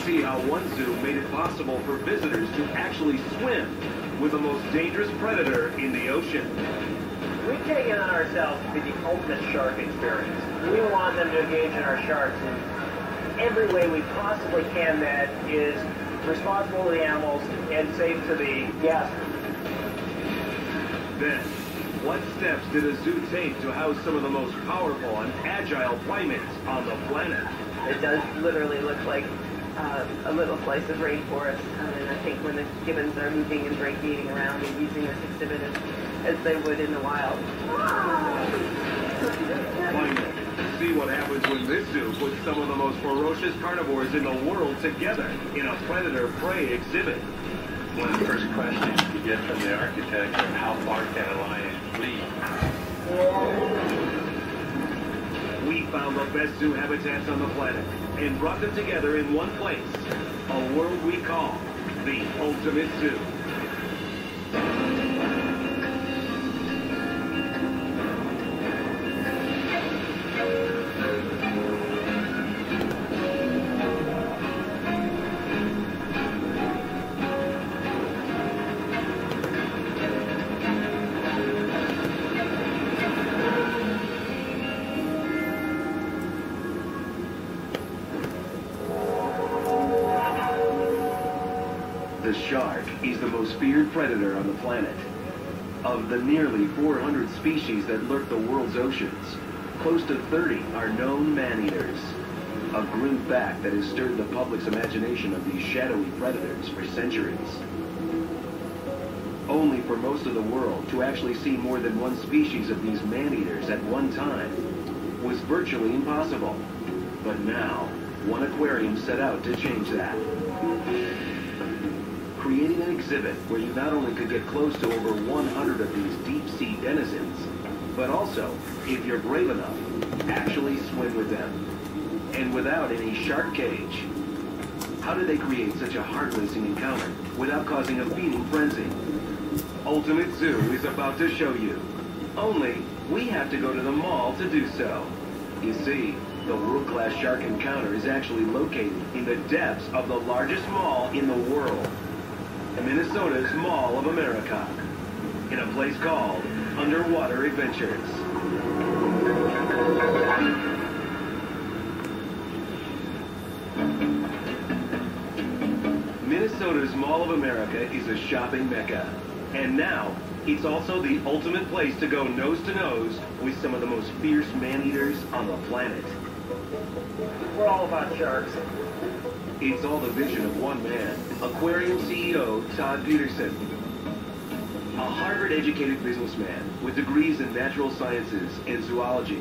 see how one zoo made it possible for visitors to actually swim with the most dangerous predator in the ocean. We've taken on ourselves to be the ultimate shark experience. We want them to engage in our sharks in every way we possibly can that is responsible to the animals and safe to the guests. Then, what steps did a zoo take to house some of the most powerful and agile primates on the planet? It does literally look like a little slice of rainforest, and I think when the gibbons are moving and breaking around and using this exhibit as they would in the wild. Finally, see what happens when this zoo puts some of the most ferocious carnivores in the world together in a predator-prey exhibit. One of the first questions you get from the architect is how far can a lion flee? We found the best zoo habitats on the planet and brought them together in one place, a world we call the Ultimate Zoo. The shark is the most feared predator on the planet. Of the nearly 400 species that lurk the world's oceans, close to 30 are known man-eaters. A grim fact that has stirred the public's imagination of these shadowy predators for centuries. Only for most of the world to actually see more than one species of these man-eaters at one time was virtually impossible. But now, one aquarium set out to change that. Creating an exhibit where you not only could get close to over 100 of these deep-sea denizens, but also, if you're brave enough, actually swim with them. And without any shark cage. How did they create such a heart-racing encounter without causing a feeding frenzy? Ultimate Zoo is about to show you. Only, we have to go to the mall to do so. You see, the world-class shark encounter is actually located in the depths of the largest mall in the world. Minnesota's Mall of America, in a place called Underwater Adventures. Minnesota's Mall of America is a shopping mecca, and now it's also the ultimate place to go nose-to-nose with some of the most fierce man-eaters on the planet. We're all about sharks. It's all the vision of one man, aquarium CEO Todd Peterson. A Harvard-educated businessman with degrees in natural sciences and zoology.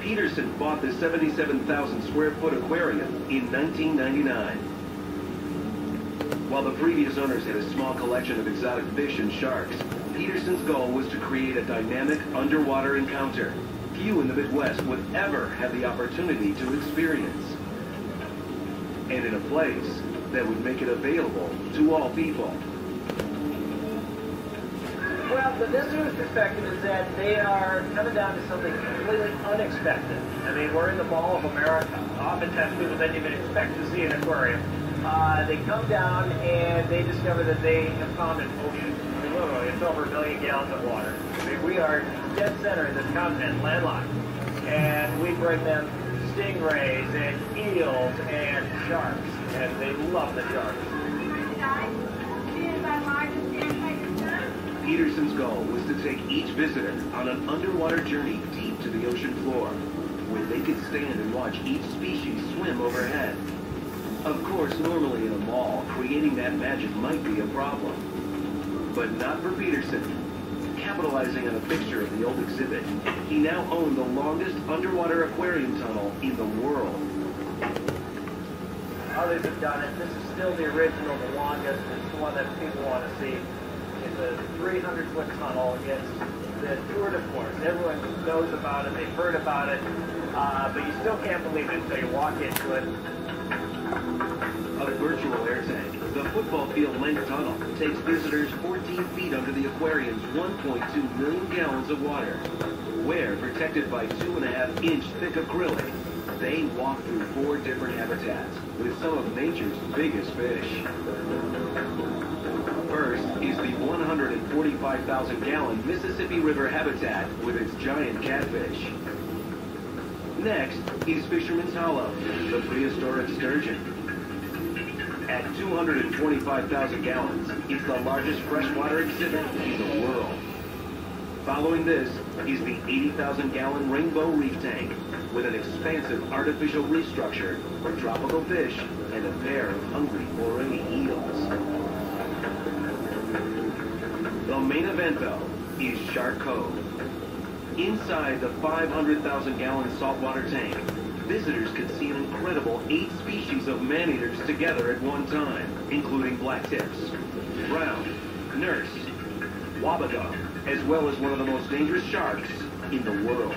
Peterson bought the 77,000 square foot aquarium in 1999. While the previous owners had a small collection of exotic fish and sharks, Peterson's goal was to create a dynamic underwater encounter few in the Midwest would ever have the opportunity to experience. And in a place that would make it available to all people. Well, the visitor's perspective is that they are coming down to something completely unexpected. I mean, we're in the Mall of America. Oftentimes people didn't even expect to see an aquarium. They come down and they discover that they have found an ocean. I mean, literally, it's over 1 million gallons of water. I mean, we are dead center in this continent, landlocked. And we bring them stingrays and eels and sharks. And they love the sharks. Peterson's goal was to take each visitor on an underwater journey deep to the ocean floor, where they could stand and watch each species swim overhead. Of course, normally in a mall, creating that magic might be a problem. But not for Peterson. Capitalizing on a picture of the old exhibit, he now owned the longest underwater aquarium tunnel in the world. Others have done it. This is still the original, the longest. It's the one that people want to see. It's a 300-foot tunnel. It's the tour de force. Everyone knows about it. They've heard about it. But you still can't believe it until you walk into it. A virtual air tank, the football field length tunnel, takes visitors 14 feet under the aquarium's 1.2 million gallons of water, where protected by 2.5-inch thick acrylic. They walk through 4 different habitats with some of nature's biggest fish. First is the 145,000-gallon Mississippi River habitat with its giant catfish. Next is Fisherman's Hollow, the prehistoric sturgeon. At 225,000 gallons, it's the largest freshwater exhibit in the world. Following this is the 80,000-gallon Rainbow Reef Tank with an expansive artificial reef structure for tropical fish and a pair of hungry moray eels. The main event, though, is Shark Cove. Inside the 500,000-gallon saltwater tank, visitors could see an incredible 8 species of man-eaters together at one time, including blacktips, brown, nurse, wabagong, as well as one of the most dangerous sharks in the world,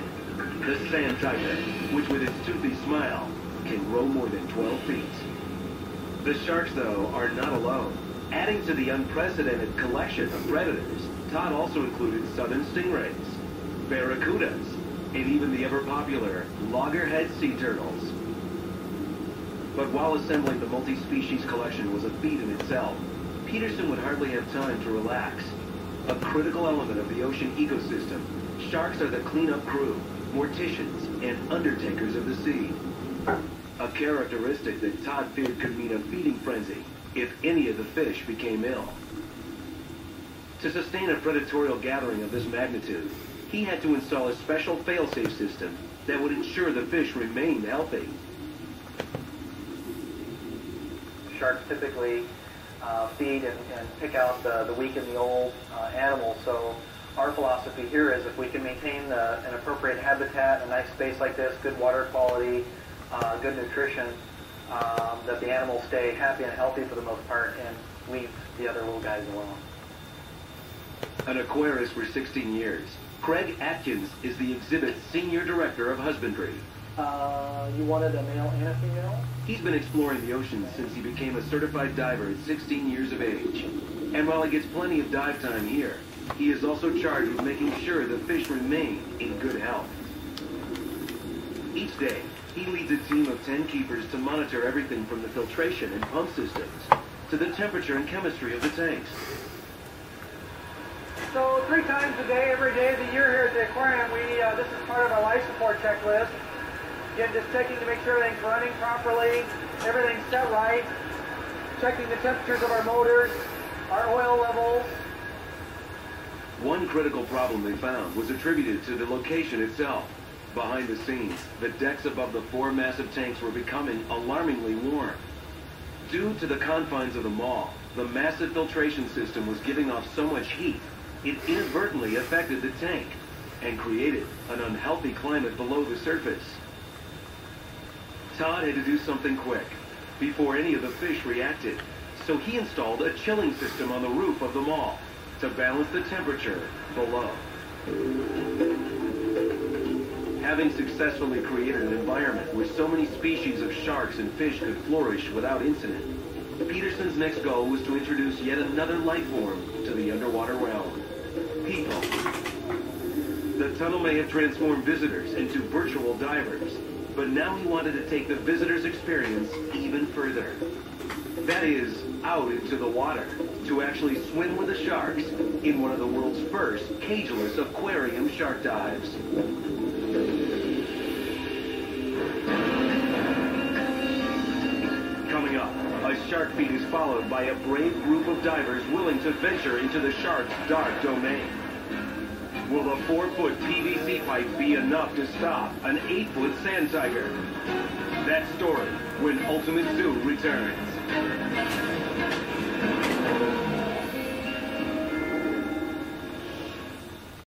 the sand tiger, which with its toothy smile can grow more than 12 feet. The sharks, though, are not alone. Adding to the unprecedented collection of predators, Todd also included southern stingrays, barracudas, and even the ever-popular loggerhead sea turtles. But while assembling the multi-species collection was a feat in itself, Peterson would hardly have time to relax. A critical element of the ocean ecosystem, sharks are the cleanup crew, morticians, and undertakers of the sea. A characteristic that Todd feared could mean a feeding frenzy if any of the fish became ill. To sustain a predatorial gathering of this magnitude, he had to install a special fail-safe system that would ensure the fish remained healthy. Sharks typically feed and pick out the weak and the old animals, so our philosophy here is if we can maintain an appropriate habitat, a nice space like this, good water quality, good nutrition, that the animals stay happy and healthy for the most part and leave the other little guys alone. An aquarist for 16 years, Craig Atkins is the exhibit's senior director of husbandry. You wanted a male and a female? He's been exploring the ocean since he became a certified diver at 16 years of age. And while he gets plenty of dive time here, he is also charged with making sure the fish remain in good health. Each day, he leads a team of 10 keepers to monitor everything from the filtration and pump systems to the temperature and chemistry of the tanks. So 3 times a day, every day of the year here at the aquarium, this is part of our life support checklist. Again, just checking to make sure everything's running properly, everything's set right, checking the temperatures of our motors, our oil levels. One critical problem they found was attributed to the location itself. Behind the scenes, the decks above the 4 massive tanks were becoming alarmingly warm. Due to the confines of the mall, the massive filtration system was giving off so much heat, it inadvertently affected the tank and created an unhealthy climate below the surface. Todd had to do something quick before any of the fish reacted, so he installed a chilling system on the roof of the mall to balance the temperature below. Having successfully created an environment where so many species of sharks and fish could flourish without incident, Peterson's next goal was to introduce yet another life form to the underwater realm: people. The tunnel may have transformed visitors into virtual divers, but now he wanted to take the visitors' experience even further. That is, out into the water, to actually swim with the sharks in one of the world's first cageless aquarium shark dives. Coming up, a shark feed is followed by a brave group of divers willing to venture into the shark's dark domain. Will a 4-foot PVC pipe be enough to stop an 8-foot sand tiger? That story when Ultimate Zoo returns.